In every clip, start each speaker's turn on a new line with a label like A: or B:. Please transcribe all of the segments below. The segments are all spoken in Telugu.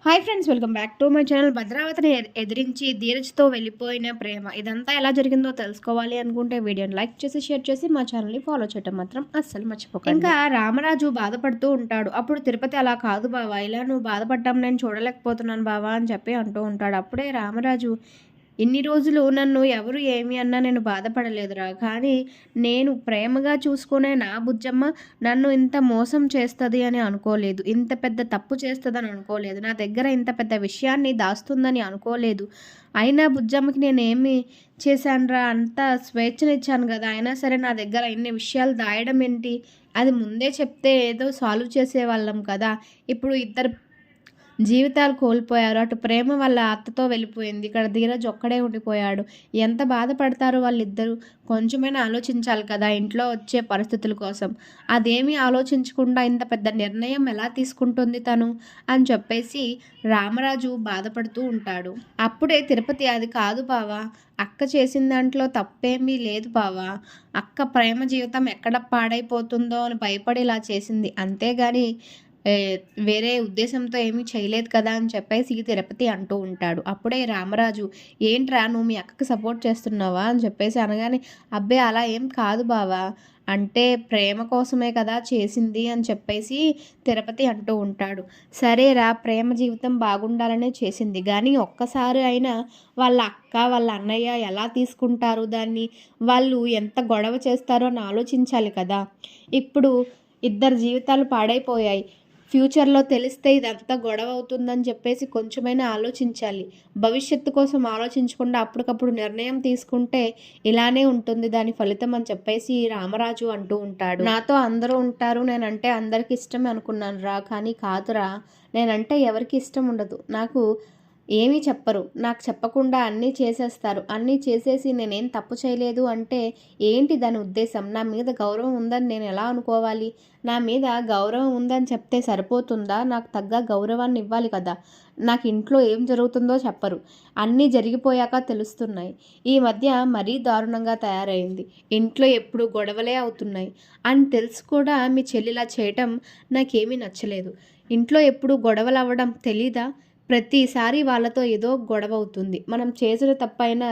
A: Hi friends, welcome back to my channel. భద్రావతిని ఎదిరించి ధీరజ్తో వెళ్ళిపోయిన ప్రేమ ఇదంతా ఎలా జరిగిందో తెలుసుకోవాలి అనుకుంటే వీడియోని లైక్ చేసి షేర్ చేసి మా ఛానల్ని ఫాలో చేయడం మాత్రం అస్సలు మర్చిపోకండి. ఇంకా రామరాజు బాధపడుతూ ఉంటాడు. అప్పుడు తిరుపతి అలా కాదు బావా, ఇలా నువ్వు బాధపడ్డం నేను చూడలేకపోతున్నాను బావా అని చెప్పి అంటూ ఉంటాడు. అప్పుడే రామరాజు, ఇన్ని రోజులు నన్ను ఎవరు ఏమి అన్నా నేను బాధపడలేదురా, కానీ నేను ప్రేమగా చూసుకునే నా బుజ్జమ్మ నన్ను ఇంత మోసం చేస్తుంది అని అనుకోలేదు, ఇంత పెద్ద తప్పు చేస్తుందని అనుకోలేదు, నా దగ్గర ఇంత పెద్ద విషయాన్ని దాస్తుందని అనుకోలేదు. అయినా బుజ్జమ్మకి నేనేమి చేశానురా, అంత స్వేచ్ఛనిచ్చాను కదా, అయినా సరే నా దగ్గర ఇన్ని విషయాలు దాయడం ఏంటి, అది ముందే చెప్తే ఏదో సాల్వ్ చేసేవాళ్ళం కదా. ఇప్పుడు ఇద్దరు జీవితాలు కోల్పోయారు. అటు ప్రేమ వాళ్ళ అత్తతో వెళ్ళిపోయింది, ఇక్కడ ధీరజ్ ఒక్కడే ఉండిపోయాడు. ఎంత బాధపడతారు వాళ్ళిద్దరూ, కొంచెమైనా ఆలోచించాలి కదా ఇంట్లో వచ్చే పరిస్థితుల కోసం. అదేమీ ఆలోచించకుండా ఇంత పెద్ద నిర్ణయం ఎలా తీసుకుంటుంది తను అని చెప్పేసి రామరాజు బాధపడుతూ ఉంటాడు. అప్పుడే తిరుపతి, అది కాదు బావా, అక్క చేసిన దాంట్లో తప్పేమీ లేదు బావా, అక్క ప్రేమ జీవితం ఎక్కడ పాడైపోతుందో అని భయపడి ఇలా చేసింది, అంతేగాని వేరే ఉద్దేశంతో ఏమీ చేయలేదు కదా అని చెప్పేసి తిరుపతి అంటూ ఉంటాడు. అప్పుడే రామరాజు, ఏంట్రా నువ్వు మీ అక్కకి సపోర్ట్ చేస్తున్నావా అని చెప్పేసి అనగానే, అబ్బే అలా ఏం కాదు బావా, అంటే ప్రేమ కోసమే కదా చేసింది అని చెప్పేసి తిరుపతి అంటూ ఉంటాడు. సరేరా, ప్రేమ జీవితం బాగుండాలనే చేసింది, కానీ ఒక్కసారి అయినా వాళ్ళ అక్క వాళ్ళ అన్నయ్య ఎలా తీసుకుంటారు దాన్ని, వాళ్ళు ఎంత గొడవ చేస్తారో అని ఆలోచించాలి కదా. ఇప్పుడు ఇద్దరు జీవితాలు పాడైపోయాయి, ఫ్యూచర్లో తెలిస్తే ఇదంతా గొడవ అవుతుందని చెప్పేసి కొంచెమైనా ఆలోచించాలి. భవిష్యత్తు కోసం ఆలోచించకుండా అప్పటికప్పుడు నిర్ణయం తీసుకుంటే ఇలానే ఉంటుంది దాని ఫలితం అని చెప్పేసి రామరాజు అంటూ ఉంటాడు. నాతో అందరూ ఉంటారు, నేనంటే అందరికి ఇష్టమే అనుకున్నాను రా, కానీ కాదురా, నేనంటే ఎవరికి ఇష్టం ఉండదు, నాకు ఏమీ చెప్పరు, నాకు చెప్పకుండా అన్నీ చేసేస్తారు, అన్నీ చేసేసి నేనేం తప్పు చేయలేదు అంటే ఏంటి దాని ఉద్దేశం, నా మీద గౌరవం ఉందని నేను ఎలా అనుకోవాలి, నా మీద గౌరవం ఉందని చెప్తే సరిపోతుందా, నాకు తగ్గ గౌరవాన్ని ఇవ్వాలి కదా. నాకు ఇంట్లో ఏం జరుగుతుందో చెప్పరు, అన్నీ జరిగిపోయాక తెలుస్తున్నాయి. ఈ మధ్య మరీ దారుణంగా తయారైంది, ఇంట్లో ఎప్పుడు గొడవలే అవుతున్నాయి అని తెలుసు కూడా మీ చెల్లిలా చేయటం నాకేమీ నచ్చలేదు. ఇంట్లో ఎప్పుడు గొడవలు అవ్వడం తెలీదా, ప్రతిసారి వాళ్ళతో ఏదో గొడవ అవుతుంది, మనం చేసిన తప్పైనా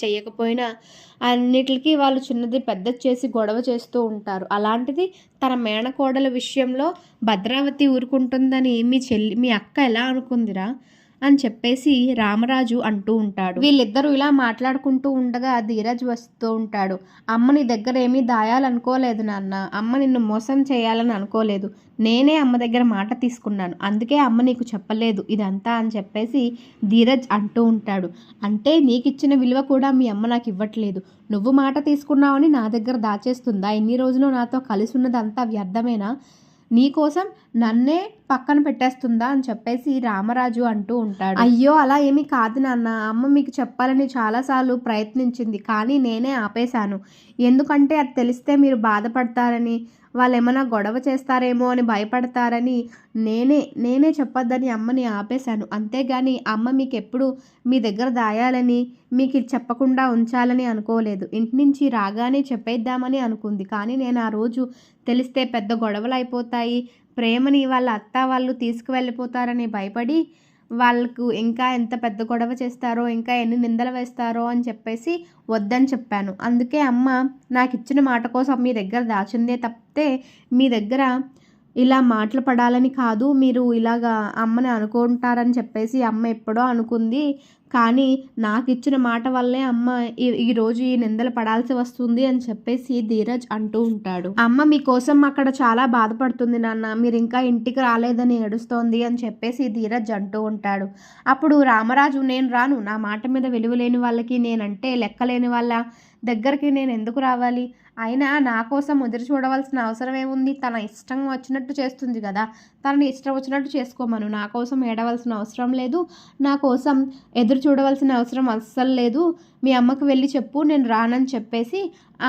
A: చేయకపోయినా అన్నిటికీ వాళ్ళు చిన్నది పెద్దది చేసి గొడవ చేస్తూ ఉంటారు. అలాంటిది తన మేనకోడల విషయంలో భద్రావతి ఊరుకుంటుందని మీ అక్క ఎలా అనుకుందిరా అని చెప్పేసి రామరాజు అంటూ ఉంటాడు. వీళ్ళిద్దరూ ఇలా మాట్లాడుకుంటూ ఉండగా ధీరజ్ వస్తూ ఉంటాడు. అమ్మ నీ దగ్గర ఏమీ దాయాలనుకోలేదు నాన్న, అమ్మ నిన్ను మోసం చేయాలని అనుకోలేదు, నేనే అమ్మ దగ్గర మాట తీసుకున్నాను, అందుకే అమ్మ నీకు చెప్పలేదు ఇదంతా అని చెప్పేసి ధీరజ్ అంటూ ఉంటాడు. అంటే నీకు ఇచ్చిన విలువ కూడా మీ అమ్మ నాకు ఇవ్వట్లేదు, నువ్వు మాట తీసుకున్నావని నా దగ్గర దాచేస్తుందా, ఇన్ని రోజులు నాతో కలిసి ఉన్నదంతా వ్యర్థమేనా, నీకోసం నన్నే పక్కన పెట్టేస్తుందా అని చెప్పేసి రామరాజు అంటూ ఉంటాడు. అయ్యో అలా ఏమీ కాదు నాన్న, అమ్మ మీకు చెప్పాలని చాలాసార్లు ప్రయత్నించింది, కానీ నేనే ఆపేశాను, ఎందుకంటే అది తెలిస్తే మీరు బాధపడతారని, వాళ్ళు ఏమైనా గొడవ చేస్తారేమో అని భయపడతారని నేనే చెప్పొద్దని అమ్మని ఆపేశాను, అంతేగాని అమ్మ మీకు ఎప్పుడు మీ దగ్గర దాయాలని, మీకు చెప్పకుండా ఉంచాలని అనుకోలేదు, ఇంటి నుంచి రాగానే చెప్పేద్దామని అనుకుంది, కానీ నేను ఆ రోజు తెలిస్తే పెద్ద గొడవలు అయిపోతాయి, ప్రేమని వాళ్ళ అత్త వాళ్ళు తీసుకువెళ్ళిపోతారని భయపడి వాళ్ళకు ఇంకా ఎంత పెద్ద గొడవ చేస్తారో, ఇంకా ఎన్ని నిందలు వేస్తారో అని చెప్పేసి వద్దని చెప్పాను, అందుకే అమ్మ నాకు ఇచ్చిన మాట కోసం మీ దగ్గర దాచిందే తప్పితే మీ దగ్గర ఇలా మాటలు పడాలని కాదు, మీరు ఇలాగా అమ్మని అనుకుంటారని చెప్పేసి అమ్మ ఎప్పుడో అనుకుంది, కానీ నాకు ఇచ్చిన మాట వల్లే అమ్మ ఈరోజు ఈ నిందలు పడాల్సి వస్తుంది అని చెప్పేసి ధీరజ్ అంటూ ఉంటాడు. అమ్మ మీకోసం అక్కడ చాలా బాధపడుతుంది నాన్న, మీరు ఇంకా ఇంటికి రాలేదని ఏడుస్తోంది అని చెప్పేసి ధీరజ్ అంటూ ఉంటాడు. అప్పుడు రామరాజు, నేను రాను, నా మాట మీద విలువ లేని వాళ్ళకి, నేనంటే లెక్కలేని వాళ్ళ దగ్గరికి నేను ఎందుకు రావాలి, అయినా నా కోసం ఎదురు చూడవలసిన అవసరం ఏముంది, తన ఇష్టం వచ్చినట్టు చేస్తుంది కదా, తనని ఇష్టం వచ్చినట్టు చేసుకోమను, నా కోసం ఏడవలసిన అవసరం లేదు, నా కోసం ఎదురు చూడవలసిన అవసరం అస్సలు లేదు, మీ అమ్మకి వెళ్ళి చెప్పు నేను రానని చెప్పేసి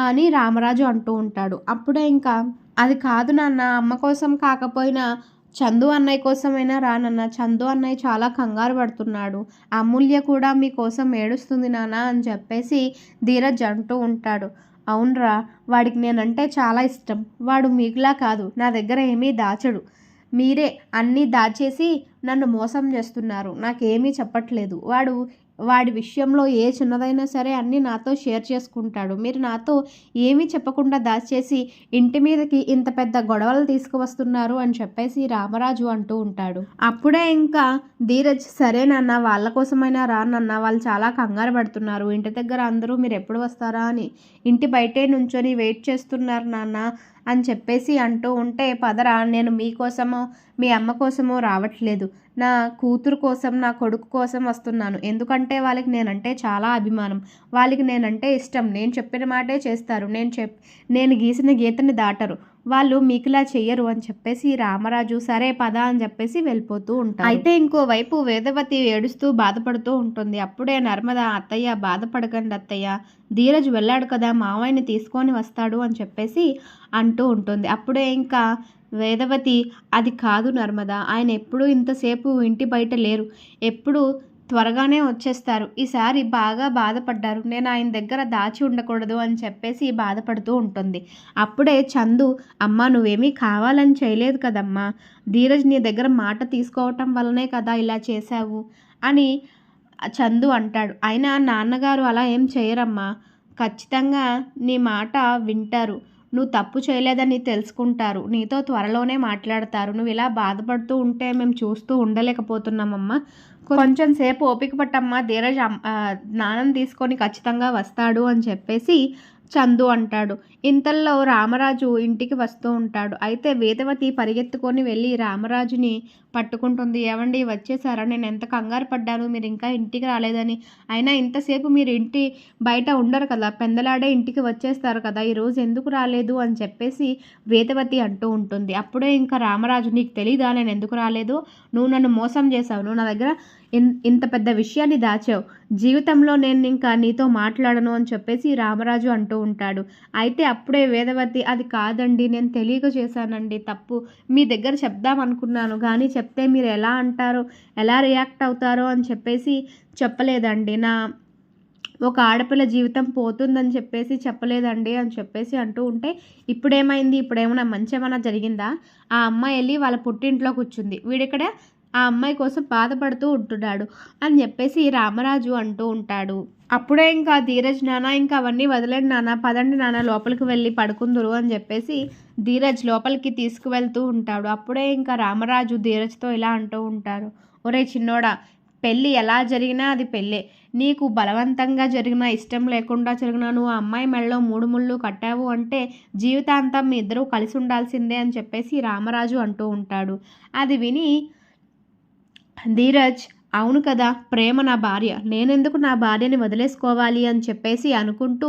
A: అని రామరాజు అంటూ ఉంటాడు. అప్పుడే ఇంకా, అది కాదు నాన్న, అమ్మ కోసం కాకపోయినా చందు అన్నయ్య కోసమైనా రానన్న, చందు అన్నయ్య చాలా కంగారు పడుతున్నాడు, అమూల్య కూడా మీకోసం ఏడుస్తుంది నాన్న అని చెప్పేసి ధీరజ్ అంటూ ఉంటాడు. అవునరా, వాడికి నేనంటే చాలా ఇష్టం, వాడు మీకులా కాదు, నా దగ్గర ఏమీ దాచడు, మీరే అన్నీ దాచేసి నన్ను మోసం చేస్తున్నారు, నాకేమీ చెప్పట్లేదు. వాడి విషయంలో ఏ చిన్నదైనా సరే అన్నీ నాతో షేర్ చేసుకుంటాడు. మీరు నాతో ఏమీ చెప్పకుండా దాచేసి ఇంటి మీదకి ఇంత పెద్ద గొడవలు తీసుకువస్తున్నారు అని చెప్పేసి రామరాజు అంటూ ఉంటాడు. అప్పుడే ఇంకా ధీరజ్, సరే నాన్న, వాళ్ళ కోసమైనా రా నాన్న, వాళ్ళు చాలా కంగారు పడుతున్నారు. ఇంటి దగ్గర అందరూ మీరు ఎప్పుడు వస్తారా అని ఇంటి బయటే నుంచొని వెయిట్ చేస్తున్నారు నాన్న అని చెప్పేసి అంటూ ఉంటే, పదరా, నేను మీకోసమో మీ అమ్మ కోసమో రావట్లేదు, నా కూతురు కోసం, నా కొడుకు కోసం వస్తున్నాను. ఎందుకంటే వాళ్ళకి నేనంటే చాలా అభిమానం, వాళ్ళకి నేనంటే ఇష్టం. నేను చెప్పిన మాటే చేస్తారు, నేను గీసిన గీతని దాటరు, వాళ్ళు మీకులా చెయ్యరు అని చెప్పేసి రామరాజు సరే పద అని చెప్పేసి వెళ్ళిపోతూ ఉంటారు. అయితే ఇంకోవైపు వేదవతి ఏడుస్తూ బాధపడుతూ ఉంటుంది. అప్పుడే నర్మద, అత్తయ్య బాధపడకండి అత్తయ్య, ధీరజ్ వెళ్ళాడు కదా, మావయ్యని తీసుకొని వస్తాడు అని చెప్పేసి అంటూ ఉంటుంది. అప్పుడే ఇంకా వేదవతి, అది కాదు నర్మద, ఆయన ఎప్పుడూ ఇంతసేపు ఇంటి బయట లేరు, ఎప్పుడు త్వరగానే వచ్చేస్తారు. ఈసారి బాగా బాధపడ్డారు, నేను ఆయన దగ్గర దాచి ఉండకూడదు అని చెప్పేసి బాధపడుతూ ఉంటుంది. అప్పుడే చందు, అమ్మ నువ్వేమీ కావాలని చేయలేదు కదమ్మా, ధీరజ్ నీ దగ్గర మాట తీసుకోవటం వల్లనే కదా ఇలా చేశావు అని చందు అంటాడు. అయినా నాన్నగారు అలా ఏం చేయరమ్మా, ఖచ్చితంగా నీ మాట వింటారు, నువ్వు తప్పు చేయలేదని తెలుసుకుంటారు, నీతో త్వరలోనే మాట్లాడతారు. నువ్వు ఇలా బాధపడుతూ ఉంటే మేము చూస్తూ ఉండలేకపోతున్నామమ్మా, కొంచెం సేపు ఓపిక పట్టమ్మా, ధీరజ్ నాన్నని తీసుకొని ఖచ్చితంగా వస్తాడు అని చెప్పేసి చందు అంటాడు. ఇంతల్లో రామరాజు ఇంటికి వస్తూ ఉంటాడు. అయితే వేదవతి పరిగెత్తుకొని వెళ్ళి రామరాజుని పట్టుకుంటుంది. ఏవండి వచ్చేసారా, నేను ఎంత కంగారు పడ్డాను, మీరు ఇంకా ఇంటికి రాలేదని. అయినా ఇంతసేపు మీరు ఇంటి బయట ఉండరు కదా, పెందలాడే ఇంటికి వచ్చేస్తారు కదా, ఈరోజు ఎందుకు రాలేదు అని చెప్పేసి వేదవతి అంటూ ఉంటుంది. అప్పుడే ఇంకా రామరాజు, నీకు తెలీదా నేను ఎందుకు రాలేదు, నువ్వు నన్ను మోసం చేసావు, నువ్వు నా దగ్గర ఇంత పెద్ద విషయాన్ని దాచావు, జీవితంలో నేను ఇంకా నీతో మాట్లాడను అని చెప్పేసి రామరాజు అంటూ ఉంటాడు. అయితే అప్పుడే వేదవతి, అది కాదండి, నేను తెలియక చేశానండి తప్పు, మీ దగ్గర చెప్దాం అనుకున్నాను కానీ చెప్తే మీరు ఎలా అంటారో, ఎలా రియాక్ట్ అవుతారో అని చెప్పేసి చెప్పలేదండి, ఒక ఆడపిల్ల జీవితం పోతుందని చెప్పేసి చెప్పలేదండి అని చెప్పేసి అంటూ ఉంటే, ఇప్పుడేమైంది, ఇప్పుడేమైనా మంచేమైనా జరిగిందా, ఆ అమ్మాయి వెళ్ళి వాళ్ళ పుట్టింట్లో కూర్చుంది, వీడిక్కడ ఆ అమ్మాయి కోసం బాధపడుతూ ఉంటున్నాడు అని చెప్పేసి రామరాజు అంటూ ఉంటాడు. అప్పుడే ఇంకా ధీరజ్, నాన్న ఇంకా అవన్నీ వదిలేండి నాన్న, పదండి నాన్న లోపలికి వెళ్ళి పడుకుందురు అని చెప్పేసి ధీరజ్ లోపలికి తీసుకువెళ్తూ ఉంటాడు. అప్పుడే ఇంకా రామరాజు ధీరజ్తో ఇలా అంటూ ఉంటారు, ఒరే చిన్నోడా, పెళ్ళి ఎలా జరిగినా అది పెళ్ళే, నీకు బలవంతంగా జరిగినా ఇష్టం లేకుండా జరిగినా నువ్వు ఆ అమ్మాయి మెడలో 3 ముళ్ళు కట్టావు అంటే జీవితాంతం మీ ఇద్దరూ కలిసి ఉండాల్సిందే అని చెప్పేసి రామరాజు అంటూ ఉంటాడు. అది విని ధీరజ్, అవును కదా, ప్రేమ నా భార్య, నేనెందుకు నా భార్యని వదిలేసుకోవాలి అని చెప్పేసి అనుకుంటూ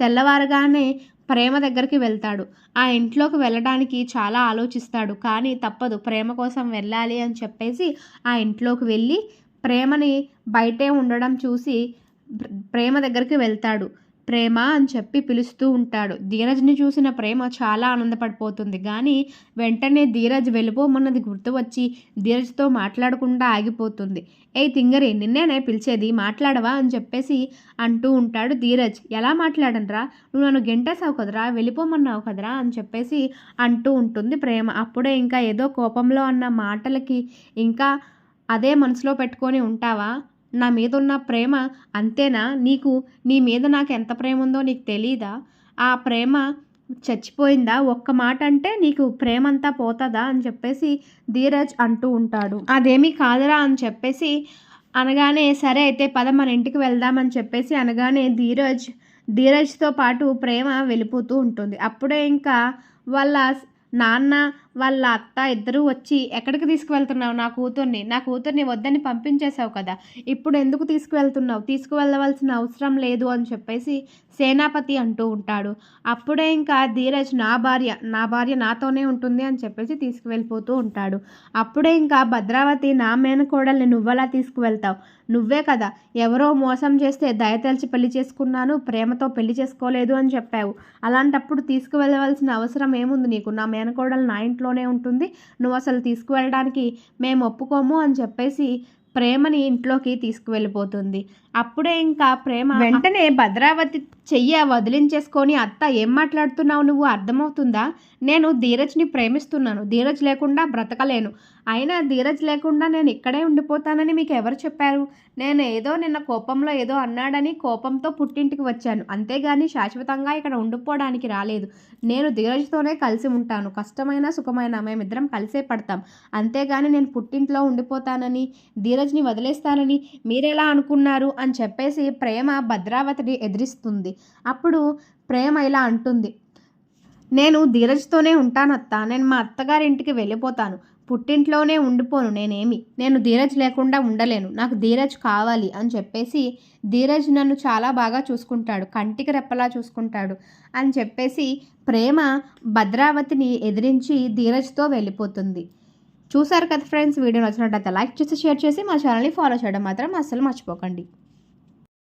A: తెల్లవారగానే ప్రేమ దగ్గరికి వెళ్తాడు. ఆ ఇంట్లోకి వెళ్ళడానికి చాలా ఆలోచిస్తాడు కానీ తప్పదు, ప్రేమ కోసం వెళ్ళాలి అని చెప్పేసి ఆ ఇంట్లోకి వెళ్ళి ప్రేమని బయటే ఉండడం చూసి ప్రేమ దగ్గరికి వెళ్తాడు. ప్రేమ అని చెప్పి పిలుస్తూ ఉంటాడు. ధీరజ్ని చూసిన ప్రేమ చాలా ఆనందపడిపోతుంది కానీ వెంటనే ధీరజ్ వెళ్ళిపోమన్నది గుర్తు వచ్చి ధీరజ్తో మాట్లాడకుండా ఆగిపోతుంది. ఏ తింగరి, నిన్నేనే పిలిచేది, మాట్లాడవా అని చెప్పేసి అంటూ ఉంటాడు ధీరజ్. ఎలా మాట్లాడనరా, నువ్వు నన్ను గెంటేసావు కదరా, వెళ్ళిపోమన్నావు కదరా అని చెప్పేసి అంటూ ఉంటుంది ప్రేమ. అప్పుడే ఇంకా ఏదో కోపంలో అన్న మాటలకి ఇంకా అదే మనసులో పెట్టుకొని ఉంటావా, నా మీద ఉన్న ప్రేమ అంతేనా, నీ మీద నాకు ఎంత ప్రేమ ఉందో నీకు తెలీదా, ఆ ప్రేమ చచ్చిపోయిందా, ఒక్క మాట అంటే నీకు ప్రేమ అంతా పోతుందా అని చెప్పేసి ధీరజ్ అంటూ ఉంటాడు. అదేమీ కాదురా అని చెప్పేసి అనగానే, సరే అయితే పద మన ఇంటికి వెళ్దామని చెప్పేసి అనగానే ధీరజ్తో పాటు ప్రేమ వెళ్ళిపోతూ ఉంటుంది. అప్పుడే ఇంకా వాళ్ళ నాన్న వాళ్ళ అత్త ఇద్దరూ వచ్చి, ఎక్కడికి తీసుకువెళ్తున్నావు నా కూతుర్ని వద్దని పంపించేశావు కదా, ఇప్పుడు ఎందుకు తీసుకువెళ్తున్నావు, తీసుకువెళ్ళవలసిన అవసరం లేదు అని చెప్పేసి సేనాపతి అంటూ ఉంటాడు. అప్పుడే ఇంకా ధీరజ్, నా భార్య నాతోనే ఉంటుంది అని చెప్పేసి తీసుకువెళ్ళిపోతూ ఉంటాడు. అప్పుడే ఇంకా భద్రావతి, నా మేనకోడల్ని నువ్వెలా తీసుకువెళ్తావు, నువ్వే కదా ఎవరో మోసం చేస్తే దయతలిచి పెళ్లి చేసుకున్నాను, ప్రేమతో పెళ్లి చేసుకోలేదు అని చెప్పావు, అలాంటప్పుడు తీసుకువెళ్ళవలసిన అవసరం ఏముంది నీకు, నా మేనకోడలు నా ఇంట్లోనే ఉంటుంది, నువ్వు అసలు తీసుకువెళ్ళడానికి మేము ఒప్పుకోము అని చెప్పేసి ప్రేమని ఇంట్లోకి తీసుకువెళ్ళిపోతుంది. అప్పుడే ఇంకా ప్రేమ వెంటనే భద్రావతి చెయ్యి వదిలించేసుకొని, అత్త ఏం మాట్లాడుతున్నావు నువ్వు, అర్థమవుతుందా, నేను ధీరజ్ని ప్రేమిస్తున్నాను, ధీరజ్ లేకుండా బ్రతకలేను, అయినా ధీరజ్ లేకుండా నేను ఇక్కడే ఉండిపోతానని మీకు ఎవరు చెప్పారు? నేను ఏదో నిన్న కోపంలో ఏదో అన్నాడని కోపంతో పుట్టింటికి వచ్చాను. అంతేగాని శాశ్వతంగా ఇక్కడ ఉండిపోవడానికి రాలేదు. నేను ధీరజ్‌తోనే కలిసి ఉంటాను. కష్టమైనా, సుఖమైనా మేమిద్దరం కలిసే పడతాం. అంతేగాని నేను పుట్టింట్లో ఉండిపోతానని, ధీరజ్‌ని వదిలేస్తానని మీరెలా అనుకున్నారు? అని చెప్పేసి ప్రేమ భద్రావతిని ఎదిరిస్తుంది. అప్పుడు ప్రేమ ఇలా అంటుంది, నేను ధీరజ్‌తోనే ఉంటానత్తా. నేను మా అత్తగారింటికి వెళ్ళిపోతాను. పుట్టింట్లోనే ఉండిపోను నేనేమి. నేను ధీరజ్ లేకుండా ఉండలేను. నాకు ధీరజ్ కావాలి అని చెప్పేసి, ధీరజ్ నన్ను చాలా బాగా చూసుకుంటాడు. కంటికి రెప్పలా చూసుకుంటాడు అని చెప్పేసి ప్రేమ భద్రావతిని ఎదిరించి ధీరజ్‌తో వెళ్ళిపోతుంది. చూసారు కదా ఫ్రెండ్స్, వీడియో నచ్చినట్లయితే లైక్ చేసి, షేర్ చేసి మా ఛానల్‌ని ఫాలో చేయడం మాత్రం అస్సలు మర్చిపోకండి.